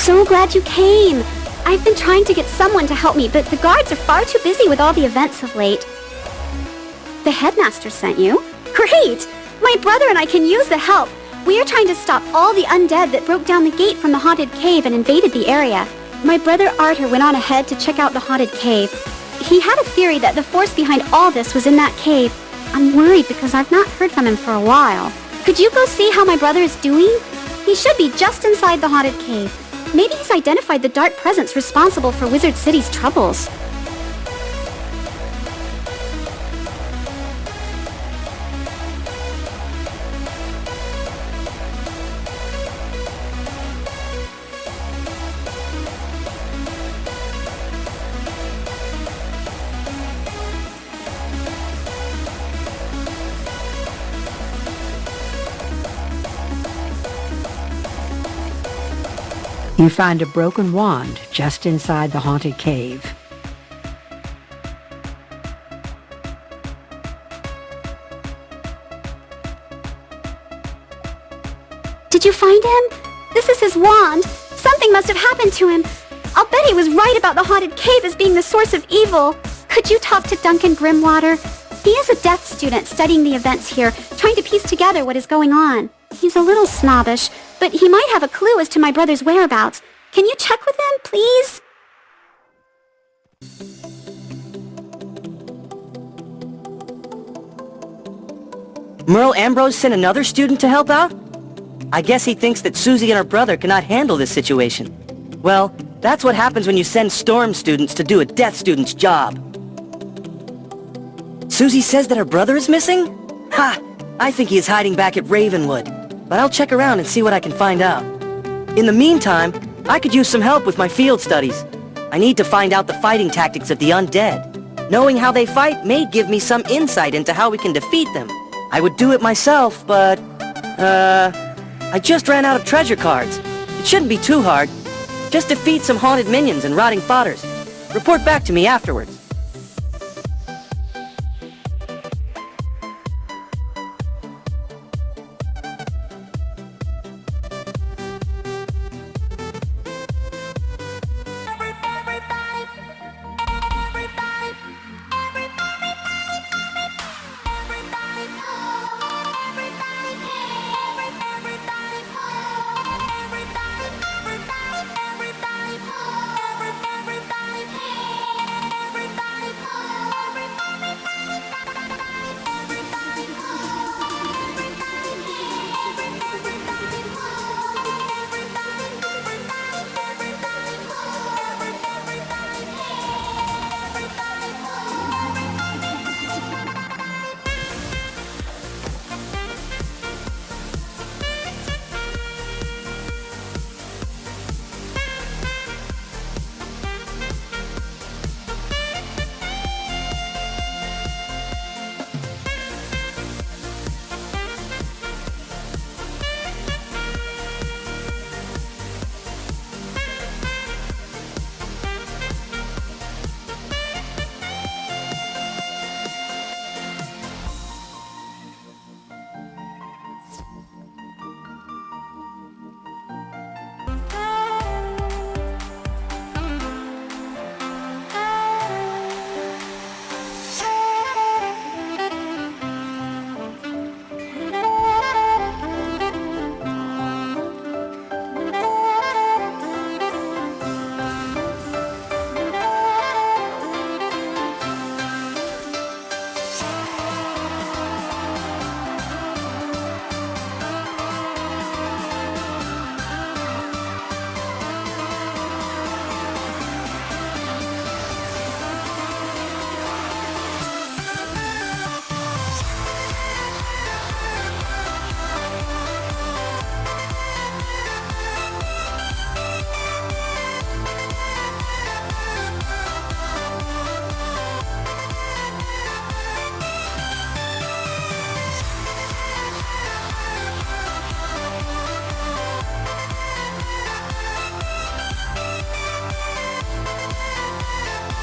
so glad you came. I've been trying to get someone to help me, but the guards are far too busy with all the events of late. The headmaster sent you? Great! My brother and I can use the help. We are trying to stop all the undead that broke down the gate from the haunted cave and invaded the area. My brother Arthur went on ahead to check out the haunted cave. He had a theory that the force behind all this was in that cave. I'm worried because I've not heard from him for a while. Could you go see how my brother is doing? He should be just inside the haunted cave. Maybe he's identified the dark presence responsible for Wizard City's troubles. You find a broken wand just inside the haunted cave. Did you find him? This is his wand. Something must have happened to him. I'll bet he was right about the haunted cave as being the source of evil. Could you talk to Duncan Grimwater? He is a deaf student studying the events here, trying to piece together what is going on. He's a little snobbish, but he might have a clue as to my brother's whereabouts. Can you check with him, please? Merle Ambrose sent another student to help out? I guess he thinks that Susie and her brother cannot handle this situation. Well, that's what happens when you send Storm students to do a Death student's job. Susie says that her brother is missing? Ha! I think he is hiding back at Ravenwood. But I'll check around and see what I can find out. In the meantime, I could use some help with my field studies. I need to find out the fighting tactics of the undead. Knowing how they fight may give me some insight into how we can defeat them. I would do it myself, but... I just ran out of treasure cards. It shouldn't be too hard. Just defeat some haunted minions and rotting fodders. Report back to me afterwards.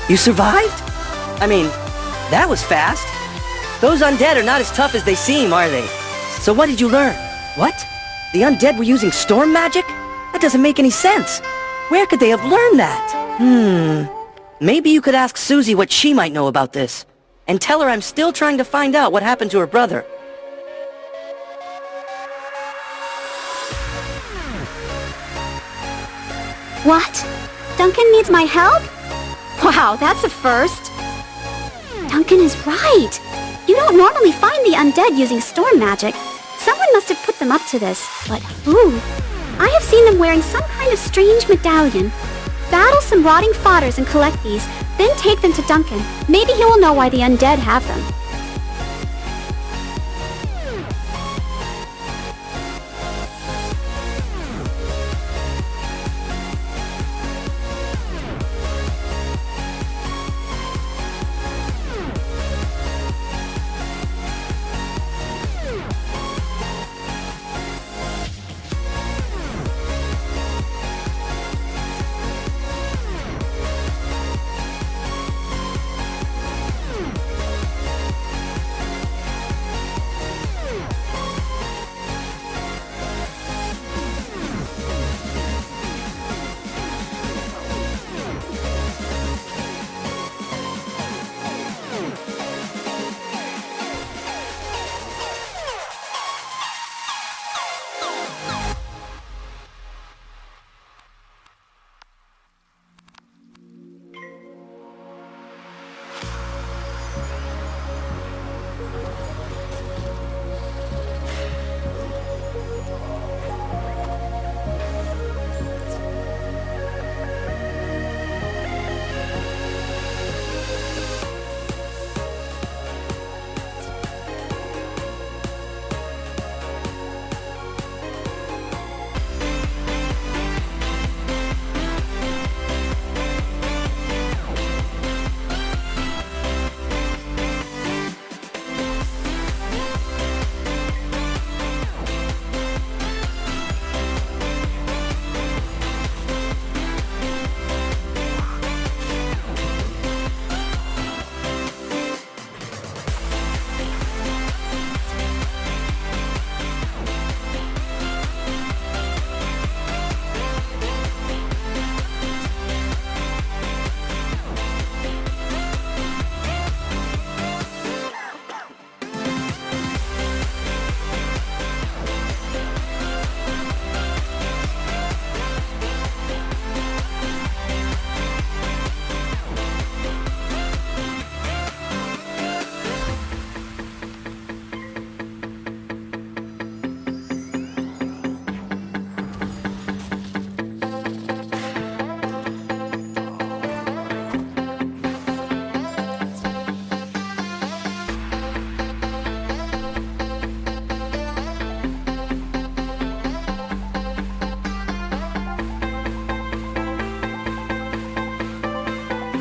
You survived? I mean, that was fast. Those undead are not as tough as they seem, are they? So what did you learn? What? The undead were using storm magic? That doesn't make any sense. Where could they have learned that? Maybe you could ask Susie what she might know about this. And tell her I'm still trying to find out what happened to her brother. What? Duncan needs my help? Wow, that's a first. Duncan is right. You don't normally find the undead using storm magic. Someone must have put them up to this, but who? I have seen them wearing some kind of strange medallion. Battle some rotting fodders and collect these, then take them to Duncan. Maybe he will know why the undead have them.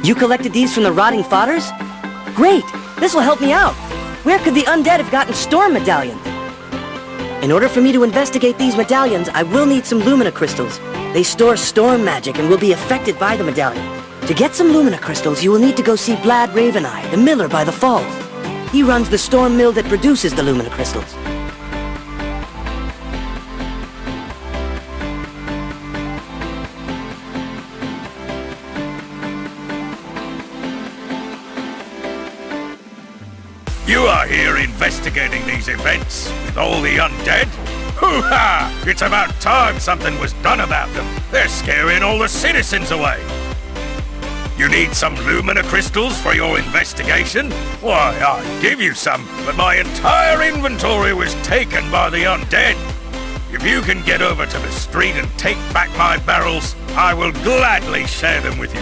You collected these from the rotting fodders? Great! This will help me out! Where could the undead have gotten storm medallions? In order for me to investigate these medallions, I will need some Lumina crystals. They store storm magic and will be affected by the medallion. To get some Lumina crystals, you will need to go see Blad Raveneye, the miller by the falls. He runs the storm mill that produces the Lumina crystals. You are here investigating these events with all the undead? Hoo-ha! It's about time something was done about them. They're scaring all the citizens away. You need some Lumina crystals for your investigation? Why, I'd give you some, but my entire inventory was taken by the undead. If you can get over to the street and take back my barrels, I will gladly share them with you.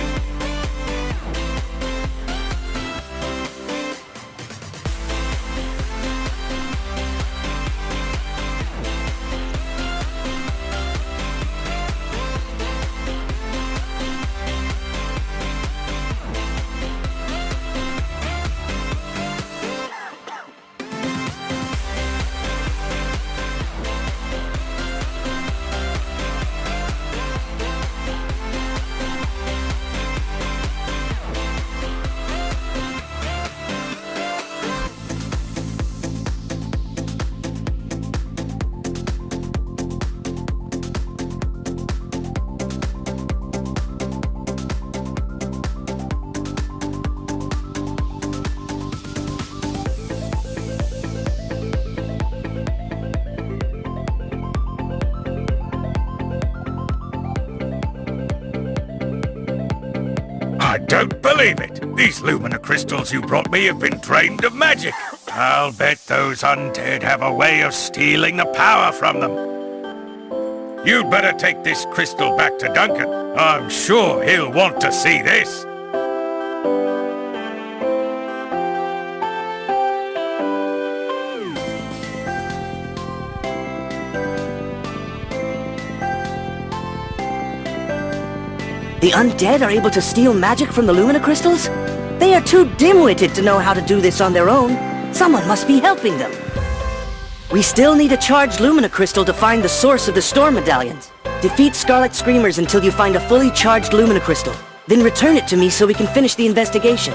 don't believe it. These Lumina crystals you brought me have been drained of magic. I'll bet those undead have a way of stealing the power from them. You'd better take this crystal back to Duncan. I'm sure he'll want to see this. The undead are able to steal magic from the Lumina crystals? They are too dim-witted to know how to do this on their own. Someone must be helping them. We still need a charged Lumina crystal to find the source of the storm medallions. Defeat Scarlet Screamers until you find a fully charged Lumina crystal. Then return it to me so we can finish the investigation.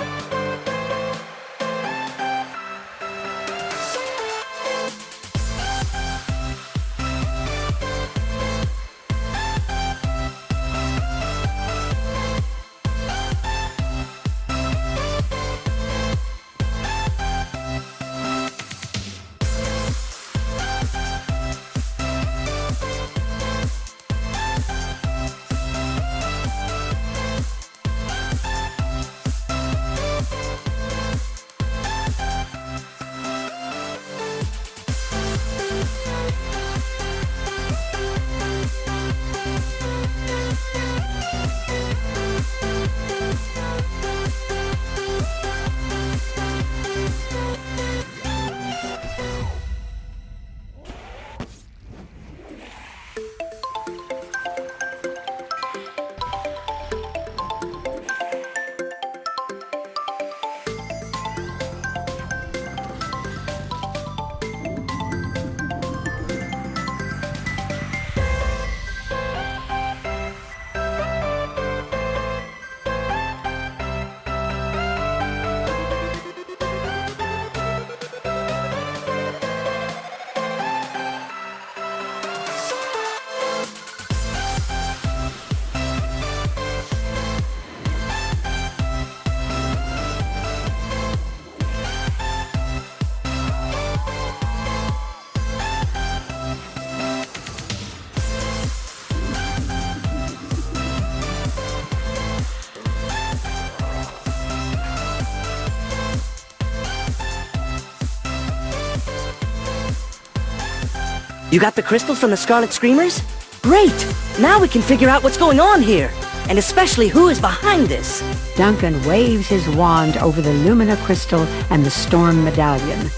You got the crystals from the Scarlet Screamers? Great! Now we can figure out what's going on here, and especially who is behind this. Duncan waves his wand over the Lumina crystal and the storm medallion.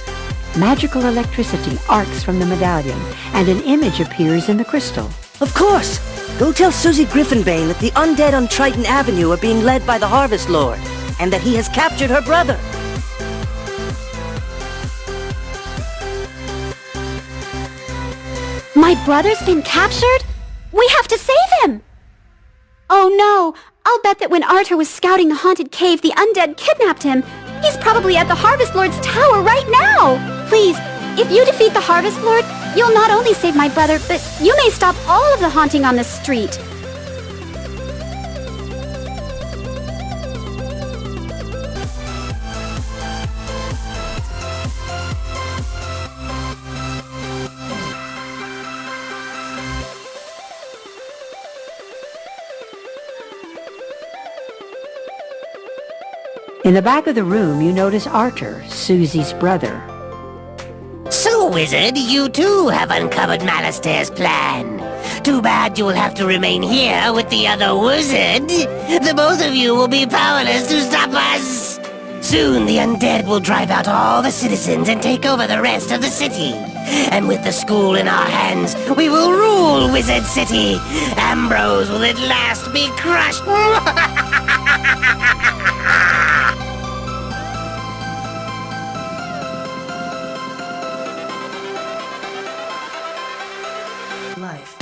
Magical electricity arcs from the medallion, and an image appears in the crystal. Of course! Go tell Susie Griffinbane that the undead on Triton Avenue are being led by the Harvest Lord, and that he has captured her brother. My brother's been captured? We have to save him! Oh no! I'll bet that when Arthur was scouting the haunted cave, the undead kidnapped him. He's probably at the Harvest Lord's tower right now! Please, if you defeat the Harvest Lord, you'll not only save my brother, but you may stop all of the haunting on this street. In the back of the room, you notice Arthur, Susie's brother. So, Wizard, you too have uncovered Malastair's plan. Too bad you will have to remain here with the other wizard. The both of you will be powerless to stop us. Soon the undead will drive out all the citizens and take over the rest of the city. And with the school in our hands, we will rule Wizard City. Ambrose will at last be crushed. Life.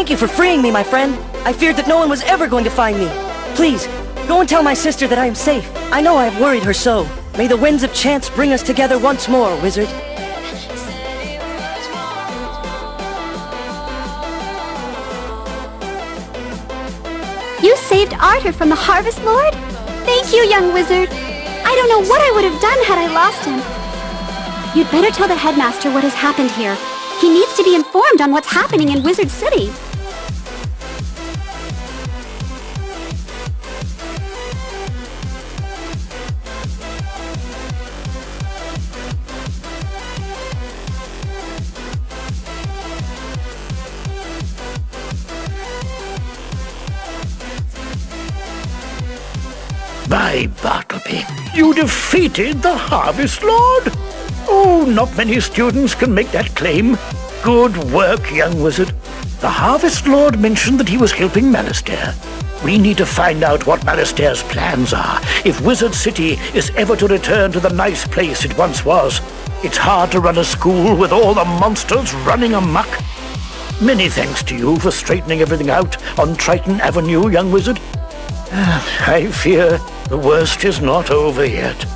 Thank you for freeing me, my friend. I feared that no one was ever going to find me. Please, go and tell my sister that I am safe. I know I have worried her so. May the winds of chance bring us together once more, Wizard. You saved Arthur from the Harvest Lord? Thank you, young wizard. I don't know what I would have done had I lost him. You'd better tell the headmaster what has happened here. He needs to be informed on what's happening in Wizard City. By Bartleby, you defeated the Harvest Lord? Oh, not many students can make that claim. Good work, young wizard. The Harvest Lord mentioned that he was helping Malastair. We need to find out what Malastair's plans are if Wizard City is ever to return to the nice place it once was. It's hard to run a school with all the monsters running amok. Many thanks to you for straightening everything out on Triton Avenue, young wizard. I fear the worst is not over yet.